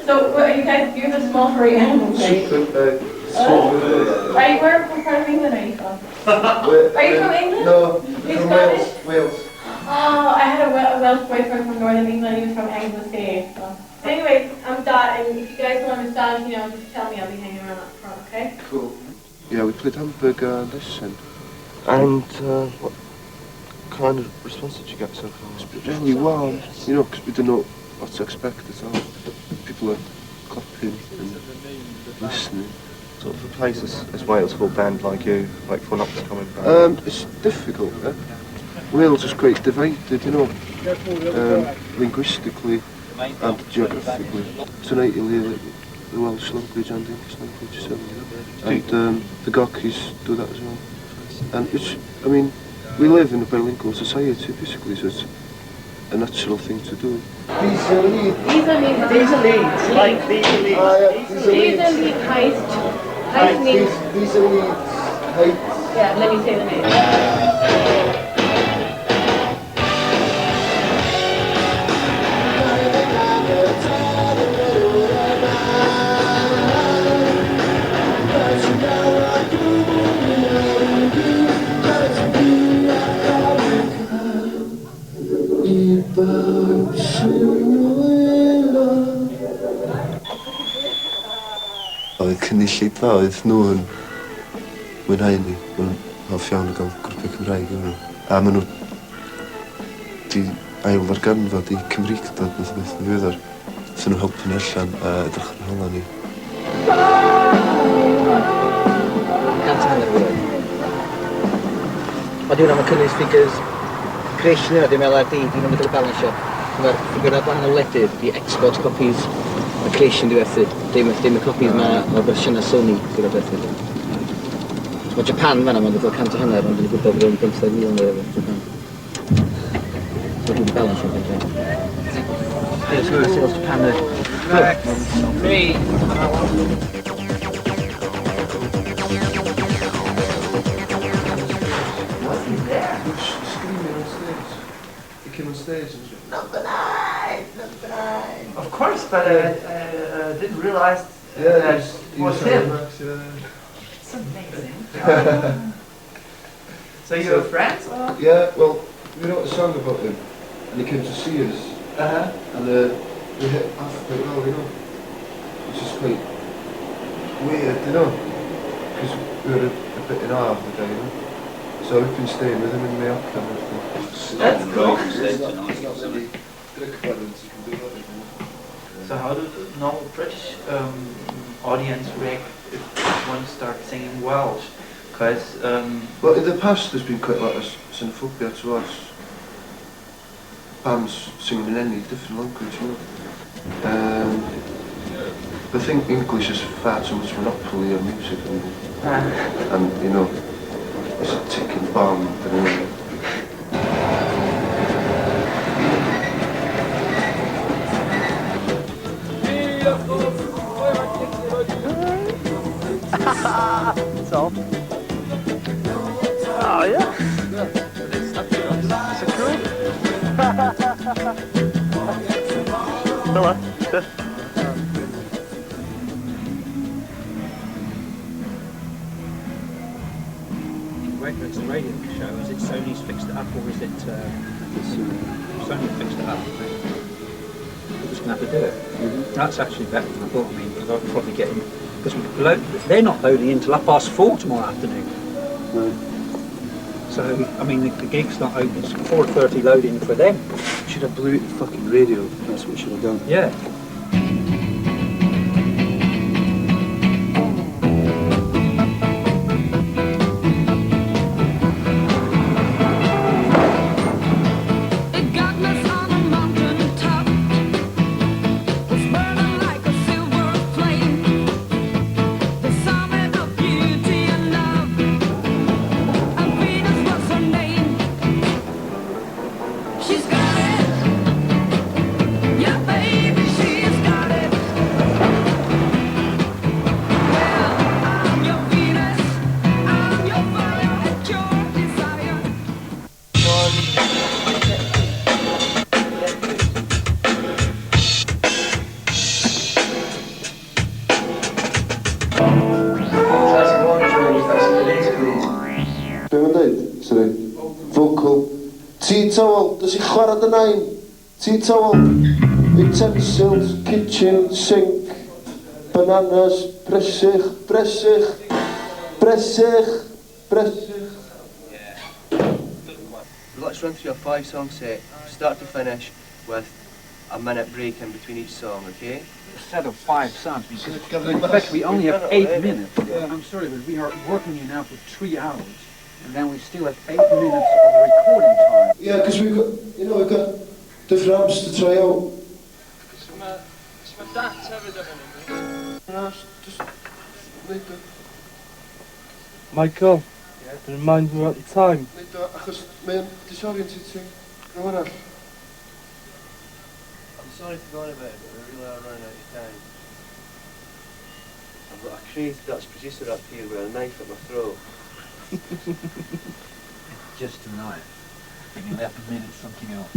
So, are you guys, you're the small furry animals, right? Are you where part of England are you from? Are you from England? No, You're from Scottish? Wales. Oh, I had a Welsh boyfriend from Northern England, he was from Anglesey. So. Anyway, I'm Dot, and if you guys don't understand, you know, just tell me, I'll be hanging around up front, okay? Cool. Yeah, we played Hamburger this end. And what kind of response did you get so far? It's really warm, you know, because we didn't know what to expect at all. People are clapping and listening. Sort of a place as Wales for a band like you, like for an up-and-coming band? It's difficult, eh? Wales is quite divided, you know, linguistically and geographically. Tonight you'll hear the Welsh language and English language, so, and the Gokis do that as well. And it's, I mean, we live in a bilingual society basically, so it's a natural thing to do. These are leads. These are leads. These are leads. Like these are leads. These are leads. Heist. Heist means. These are leads. Height. Yeah, let me say the name. Oedd cynulleidfa, oedd nhw yn mwynhau ni. Mae'n hoff iawn o gael grwpiau Cymraeg yma. A maen nhw di ail ddarganfod i Cymreigdod nath o beth yn ddiweddar. So nhw'n helpu ni allan a edrych ar hola ni. Gant hanner fwy. Mae diw'n am y cynnwys ffigurs creation yna, dim LRD, di'n am y balansio. Mae'r ffigurau gwahanol wledydd di export copies y creation di werthu. Dim y copies mae'r fersiynau Sony sydd wedi werthu. So mae Japan fan'na, mae'n dod o'r cant o hanner, ond dwi'n gwybod bod o'n 15,000 o Japan. So dwi'n balansio yn Japan. Yes, we're sales Japan there. Me. Came on stage and was Number 9! Number 9! Of course, but I didn't realize that it was him. It's amazing. So you're friends? Or? Yeah, well, we wrote a song about him, and he came to see us, and we hit off quite well, you know, which is quite weird, you know, because we were a bit in awe of the guy, you know. So we've been staying with him in Mallorca and everything. That's cool. So how do the normal British audience react if one starts singing Welsh? Because well, in the past there's been quite a lot of xenophobia towards bands singing in any different language, you know. I think English is far too much monopoly on music, and you know, it's a ticking bomb. So. Oh yeah. Is it cool? Hello. It's a radio show. Is it Sony's fixed it up, or is it Sony fixed it up? We're just going to have to do it. That's actually better than I thought. I mean, because I'll probably get in, because they're not loading until 4:30 tomorrow afternoon. Right. So I mean, the gig's not open. It's 4:30 loading for them. Should have blew it the fucking radio. That's what we should have done. Yeah. She's got it, yeah, baby, she Be mae'n dweud? Sorry. Vocal. Tea towel, does i chwarae dy nain? Tea towel. Utensils, kitchen, sink. Bananas, bresych, bresych. Bresych, bresych. Let's run through a 5-song set, start to finish, with a minute break in between each song, okay? Instead of 5 songs, because in fact we only have 8 minutes. I'm sorry, but we are working here now for 3 hours, and then we still have 8 minutes of recording time. Yeah, because we've got, you know, we've got different amps to try out. Michael, remind me at the time. Achos mae'n disorientating. No one else. I'm sorry to go on about it, but we really are running out of time. I've got a crazed Dutch producer up here with a knife at my throat. Just a knife. In 11 minutes, something else.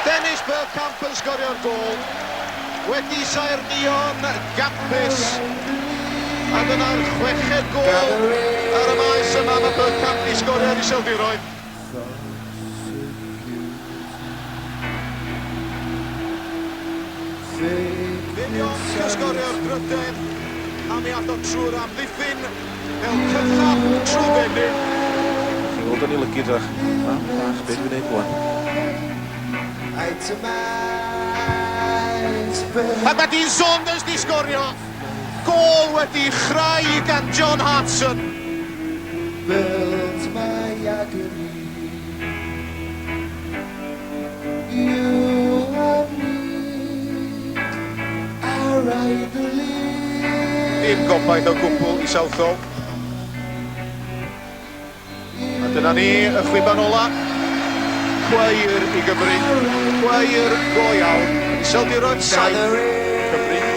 Dennis Bergkamp yn sgorio'r gol. Wedi Saernïon gampus. A dyna'r 6edd gol ar y maes yma. Mae Bergkamp i sgorio'r iseldiroedd. Finion yn sgorio'r Bryden. A mi adodd trwy'r amddiffyn fel cyllaf trwy fenyw. Wel, da ni lygu drach. Beth dwi'n gwneud rwan? A mae Dean Saunders di sgorio. Gol wedi chrau gan John Hartson. Built my agony. You and me are idly. Dim gobaith o gwbl i Southall. A dyna ni, y chwiban ola. Chwaer i Gymru. Chwaer go iawn. Iseldiroedd 7 Cymru.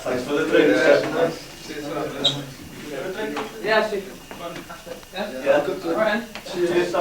Thanks for the drinks. Yeah, Yeah, good. All right. Cheers.